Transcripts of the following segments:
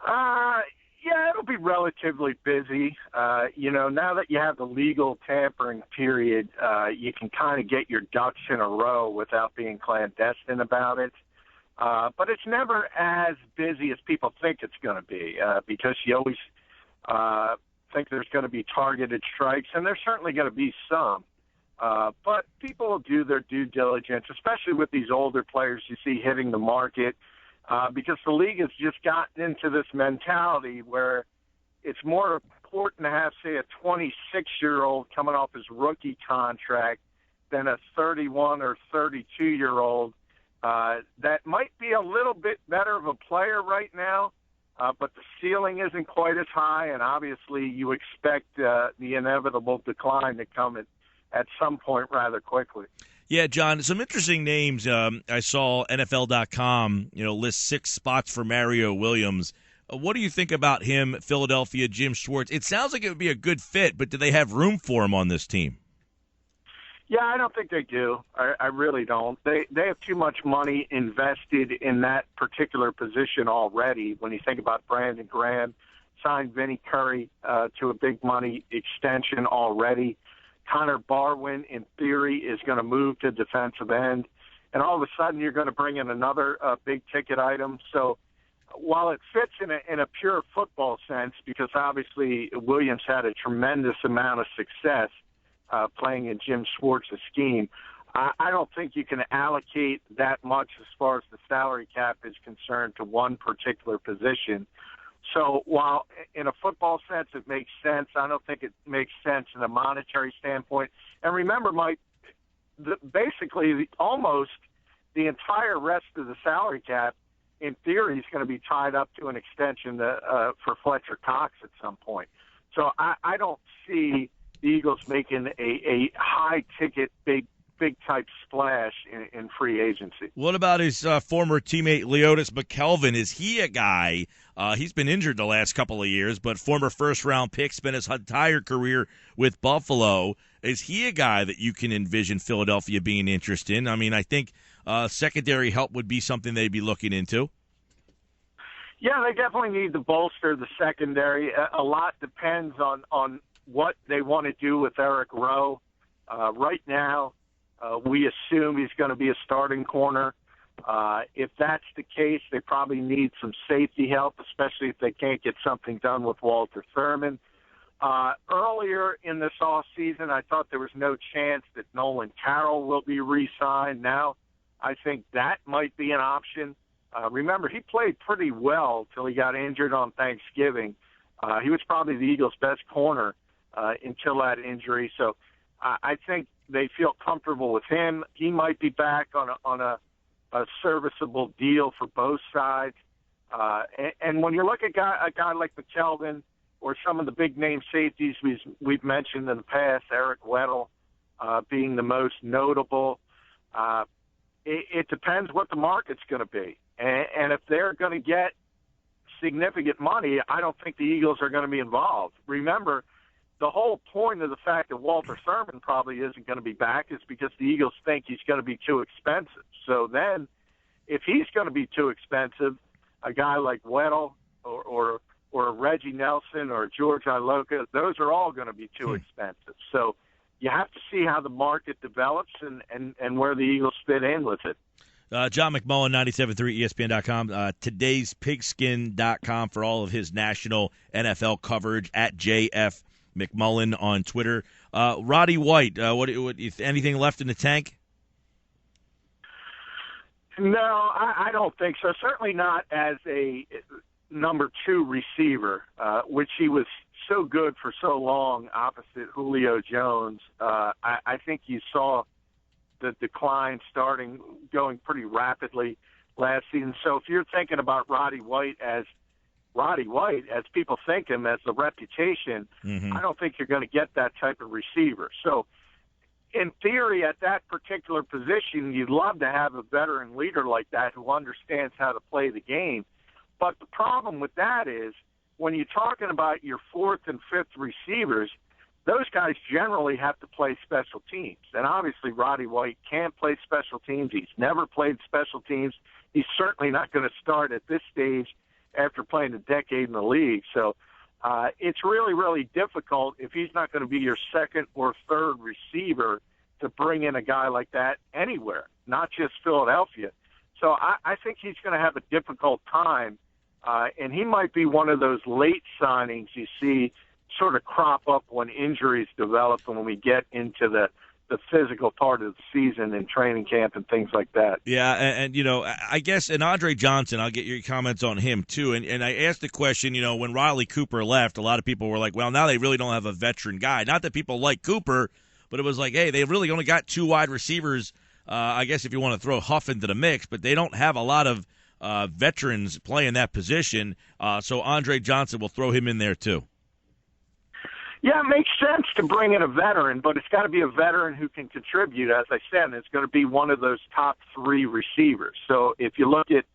Yeah, it'll be relatively busy. Now that you have the legal tampering period, you can kind of get your ducks in a row without being clandestine about it. But it's never as busy as people think it's going to be because you always think there's going to be targeted strikes, and there's certainly going to be some. But people will do their due diligence, especially with these older players you see hitting the market, because the league has just gotten into this mentality where it's more important to have, say, a 26-year-old coming off his rookie contract than a 31 or 32-year-old that might be a little bit better of a player right now, but the ceiling isn't quite as high, and obviously you expect the inevitable decline to come at some point rather quickly. Yeah, John, some interesting names. I saw NFL.com, list 6 spots for Mario Williams. What do you think about him, Philadelphia, Jim Schwartz? It sounds like it would be a good fit, but do they have room for him on this team? Yeah, I don't think they do. I really don't. They have too much money invested in that particular position already. When you think about Brandon Graham, signed Vinnie Curry to a big money extension already. Connor Barwin, in theory, is going to move to defensive end. And all of a sudden, you're going to bring in another big-ticket item. So while it fits in a pure football sense, because obviously Williams had a tremendous amount of success playing in Jim Schwartz's scheme, I don't think you can allocate that much as far as the salary cap is concerned to one particular position. So while in a football sense it makes sense, I don't think it makes sense in a monetary standpoint. And remember, Mike, basically almost the entire rest of the salary cap, in theory, is going to be tied up to an extension for Fletcher Cox at some point. So I don't see the Eagles making a high-ticket, big-type splash in free agency. What about his former teammate Leodis McKelvin? Is he a guy? He's been injured the last couple of years, but former first-round pick, spent his entire career with Buffalo. Is he a guy that you can envision Philadelphia being interested in? I mean, I think secondary help would be something they'd be looking into. Yeah, they definitely need to bolster the secondary. A lot depends on what they want to do with Eric Rowe. Right now, we assume he's going to be a starting corner. If that's the case, they probably need some safety help, especially if they can't get something done with Walter Thurman. Earlier in this offseason, I thought there was no chance that Nolan Carroll will be re-signed. Now I think that might be an option. Remember, he played pretty well till he got injured on Thanksgiving. He was probably the Eagles' best corner until that injury. So I think they feel comfortable with him. He might be back on a serviceable deal for both sides. And when you look at a guy like McKelvin or some of the big-name safeties we've mentioned in the past, Eric Weddle being the most notable, it depends what the market's going to be. And if they're going to get significant money, I don't think the Eagles are going to be involved. Remember, the whole point of the fact that Walter Thurman probably isn't going to be back is because the Eagles think he's going to be too expensive. So then if he's going to be too expensive, a guy like Weddle or Reggie Nelson or George Iloka, those are all going to be too expensive. So you have to see how the market develops and where the Eagles fit in with it. John McMullen, 97.3 ESPN.com, todayspigskin.com for all of his national NFL coverage, at JF McMullen on Twitter. Roddy White, what anything left in the tank? No, I don't think so. Certainly not as a number 2 receiver, which he was so good for so long opposite Julio Jones. I think you saw the decline going pretty rapidly last season. So if you're thinking about Roddy White as people think him as the reputation, I don't think you're going to get that type of receiver. So in theory, at that particular position, you'd love to have a veteran leader like that who understands how to play the game. But the problem with that is when you're talking about your 4th and 5th receivers, those guys generally have to play special teams. And obviously Roddy White can't play special teams. He's never played special teams. He's certainly not going to start at this stage after playing a decade in the league. So it's really, really difficult if he's not going to be your second or third receiver to bring in a guy like that anywhere, not just Philadelphia. So I think he's going to have a difficult time, and he might be one of those late signings you see sort of crop up when injuries develop and when we get into the physical part of the season and training camp and things like that. Yeah, and you know, I guess, and Andre Johnson, I'll get your comments on him too. And I asked the question, you know, when Riley Cooper left, a lot of people were like, well, now they really don't have a veteran guy. Not that people like Cooper, but it was like, hey, they really only got 2 wide receivers, I guess if you want to throw Huff into the mix, but they don't have a lot of veterans playing that position. So Andre Johnson, will throw him in there too. Yeah, it makes sense to bring in a veteran, but it's got to be a veteran who can contribute, as I said, and it's going to be one of those top 3 receivers. So if you look at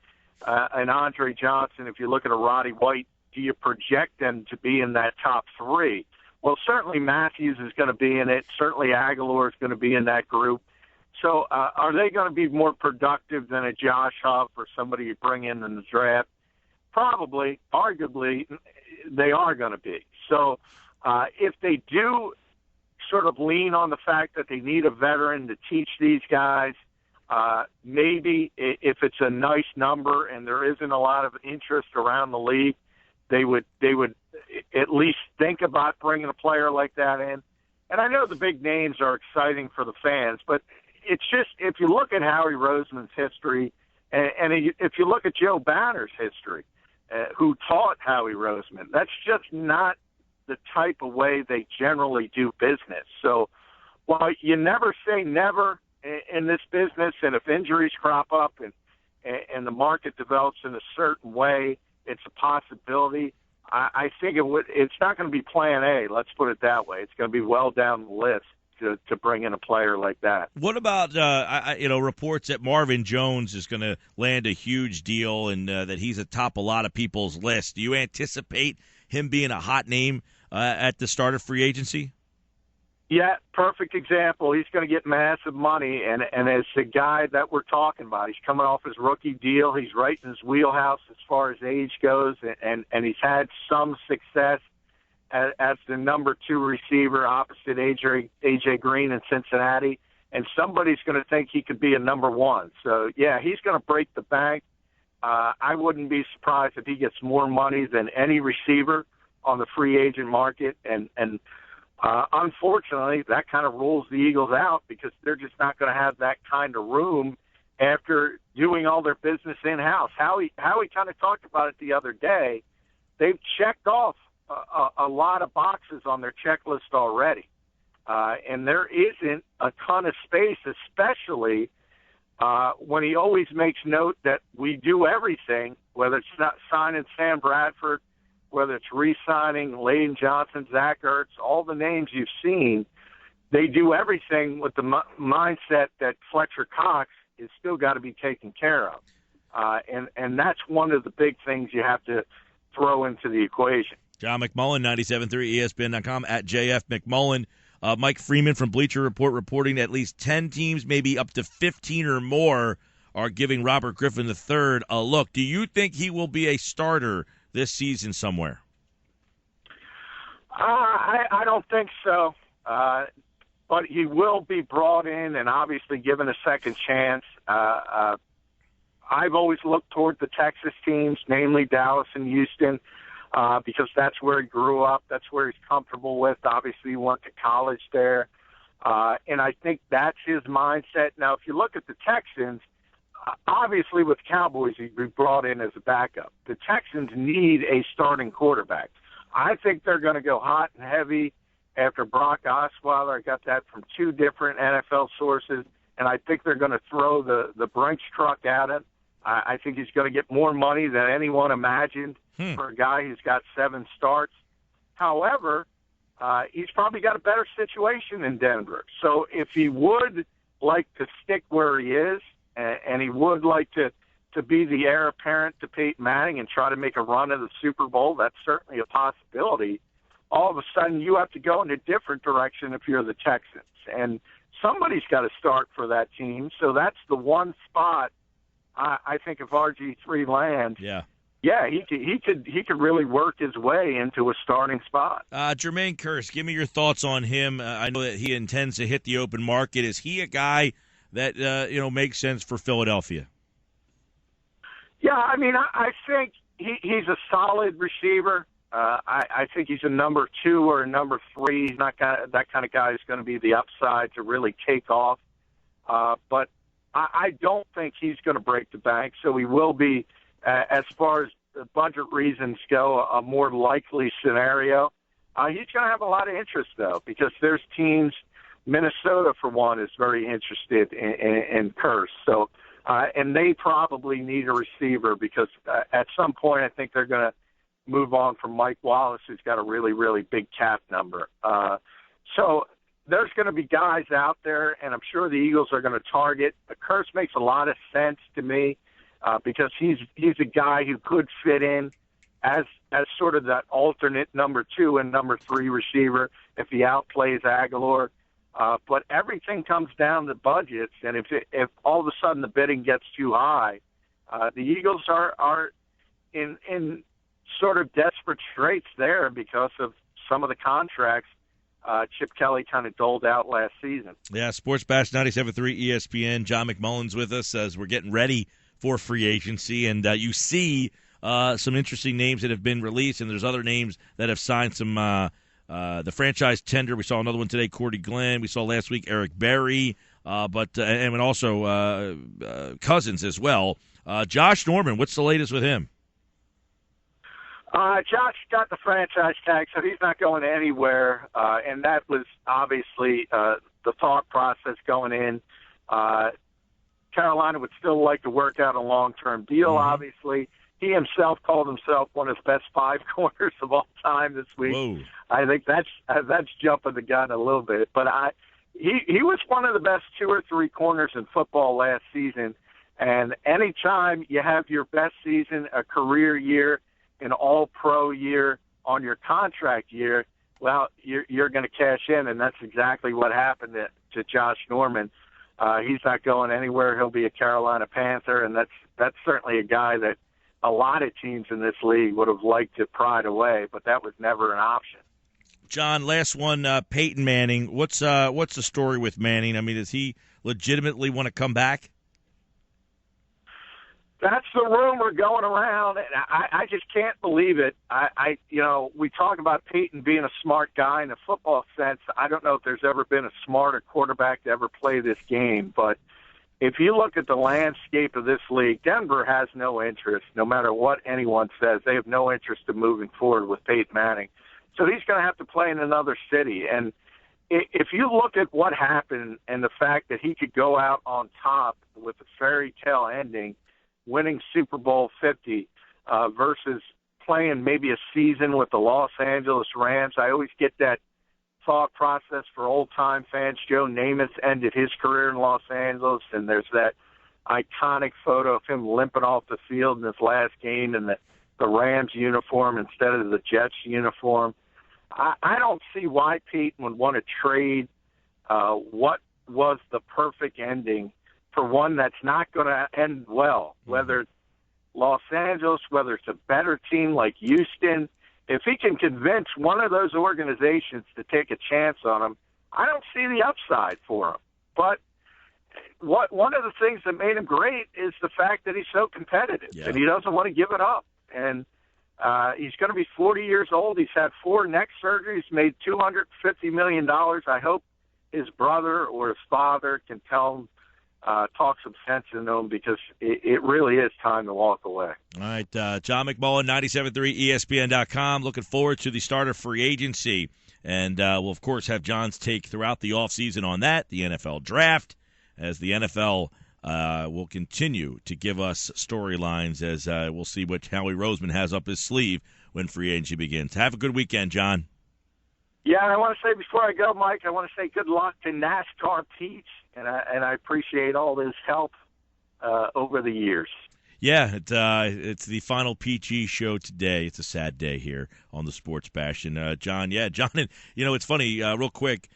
an Andre Johnson, if you look at a Roddy White, do you project them to be in that top 3? Well, certainly Matthews is going to be in it. Certainly Aguilar is going to be in that group. So are they going to be more productive than a Josh Huff or somebody you bring in the draft? Probably, arguably, they are going to be. So if they do sort of lean on the fact that they need a veteran to teach these guys, maybe if it's a nice number and there isn't a lot of interest around the league, they would at least think about bringing a player like that in. And I know the big names are exciting for the fans, but it's just, if you look at Howie Roseman's history, and if you look at Joe Banner's history, who taught Howie Roseman, that's just not the type of way they generally do business. So while you never say never in this business, and if injuries crop up and the market develops in a certain way, it's a possibility. I think it's not going to be plan A, let's put it that way. It's going to be well down the list to bring in a player like that. What about reports that Marvin Jones is going to land a huge deal and that he's atop a lot of people's lists? Do you anticipate him being a hot name at the start of free agency? Yeah, perfect example. He's going to get massive money, and as the guy that we're talking about, he's coming off his rookie deal. He's right in his wheelhouse as far as age goes, and he's had some success as the number 2 receiver opposite A.J. Green in Cincinnati, and somebody's going to think he could be a number 1. So, yeah, he's going to break the bank. I wouldn't be surprised if he gets more money than any receiver on the free agent market, and unfortunately, that kind of rules the Eagles out because they're just not going to have that kind of room after doing all their business in-house. Howie kind of talked about it the other day. They've checked off a lot of boxes on their checklist already, and there isn't a ton of space, especially when he always makes note that we do everything, whether it's not signing Sam Bradford, whether it's re-signing Layden Johnson, Zach Ertz, all the names you've seen, they do everything with the mindset that Fletcher Cox is still got to be taken care of. And that's one of the big things you have to throw into the equation. John McMullen, 97.3 ESPN.com, at JF McMullen. Mike Freeman from Bleacher Report reporting that at least 10 teams, maybe up to 15 or more, are giving Robert Griffin III a look. Do you think he will be a starter this season somewhere? I don't think so. But he will be brought in and obviously given a second chance. I've always looked toward the Texas teams, namely Dallas and Houston, because that's where he grew up. That's where he's comfortable with. Obviously, he went to college there. And I think that's his mindset. Now, if you look at the Texans, obviously with Cowboys, he'd be brought in as a backup. The Texans need a starting quarterback. I think they're going to go hot and heavy after Brock Osweiler. I got that from 2 different NFL sources, and I think they're going to throw the Brinks truck at him. I think he's going to get more money than anyone imagined for a guy who's got 7 starts. However, he's probably got a better situation in Denver. So if he would like to stick where he is, and he would like to be the heir apparent to Peyton Manning and try to make a run at the Super Bowl, that's certainly a possibility. All of a sudden, you have to go in a different direction if you're the Texans. And somebody's got to start for that team. So that's the one spot I think if RG3 lands, yeah, he could really work his way into a starting spot. Jermaine Kearse, give me your thoughts on him. I know that he intends to hit the open market. Is he a guy that makes sense for Philadelphia? Yeah, I mean, I think he's a solid receiver. I think he's a number 2 or a number 3. He's not that kind of guy who's going to be the upside to really take off. But I don't think he's going to break the bank, so he will be, as far as budget reasons go, a more likely scenario. He's going to have a lot of interest, though, because there's teams, Minnesota, for one, is very interested in Kearse. So, and they probably need a receiver because at some point I think they're going to move on from Mike Wallace, who's got a really, really big cap number. So there's going to be guys out there, and I'm sure the Eagles are going to target. Kearse makes a lot of sense to me because he's a guy who could fit in as sort of that alternate number 2 and number 3 receiver if he outplays Aguilar. But everything comes down to budgets, and if all of a sudden the bidding gets too high, the Eagles are in sort of desperate straits there because of some of the contracts Chip Kelly kind of doled out last season. Yeah, Sports Bash 97.3 ESPN. John McMullen's with us as we're getting ready for free agency, and you see some interesting names that have been released, and there's other names that have signed some the franchise tender. We saw another one today, Cordy Glenn. We saw last week Eric Berry, and also Cousins as well. Josh Norman, what's the latest with him? Josh got the franchise tag, so he's not going anywhere, and that was obviously the thought process going in. Carolina would still like to work out a long-term deal, obviously. He himself called himself one of the best 5 corners of all time this week. Whoa. I think that's jumping the gun a little bit. But he was one of the best 2 or 3 corners in football last season. And anytime you have your best season, a career year, an all-pro year on your contract year, well, you're going to cash in, and that's exactly what happened to Josh Norman. He's not going anywhere. He'll be a Carolina Panther, and that's certainly a guy that a lot of teams in this league would have liked to pride away, but that was never an option. John, last one, Peyton Manning. What's the story with Manning? I mean, does he legitimately want to come back? That's the rumor going around, and I just can't believe it. We talk about Peyton being a smart guy in a football sense. I don't know if there's ever been a smarter quarterback to ever play this game, but if you look at the landscape of this league, Denver has no interest, no matter what anyone says. They have no interest in moving forward with Peyton Manning. So he's going to have to play in another city. And if you look at what happened and the fact that he could go out on top with a fairy tale ending, winning Super Bowl 50 versus playing maybe a season with the Los Angeles Rams, I always get that thought process for old-time fans. Joe Namath ended his career in Los Angeles, and there's that iconic photo of him limping off the field in his last game in the Rams uniform instead of the Jets uniform. I don't see why Peyton would want to trade what was the perfect ending for one that's not going to end well, whether it's Los Angeles, whether it's a better team like Houston. If he can convince one of those organizations to take a chance on him, I don't see the upside for him. But one of the things that made him great is the fact that he's so competitive and he doesn't want to give it up. And he's going to be 40 years old. He's had 4 neck surgeries, made $250 million. I hope his brother or his father can tell him, talk some sense into him, because it really is time to walk away. All right, John McMullen, 97.3 ESPN.com. Looking forward to the start of free agency. And we'll, of course, have John's take throughout the offseason on that, the NFL draft, as the NFL will continue to give us storylines as we'll see what Howie Roseman has up his sleeve when free agency begins. Have a good weekend, John. Yeah, and I want to say before I go, Mike, I want to say good luck to NASCAR Pete, and I appreciate all his help over the years. Yeah, it's the final PG show today. It's a sad day here on the Sports Bash. And John, and it's funny, real quick,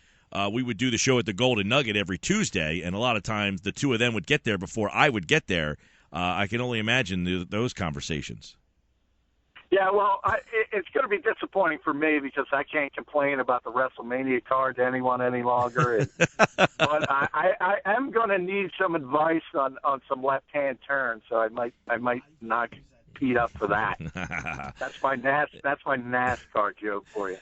we would do the show at the Golden Nugget every Tuesday, and a lot of times the two of them would get there before I would get there. I can only imagine those conversations. Yeah, well, it's going to be disappointing for me because I can't complain about the WrestleMania card to anyone any longer. But I am going to need some advice on some left-hand turns, so I might knock Pete up for that. That's my NASCAR joke for you.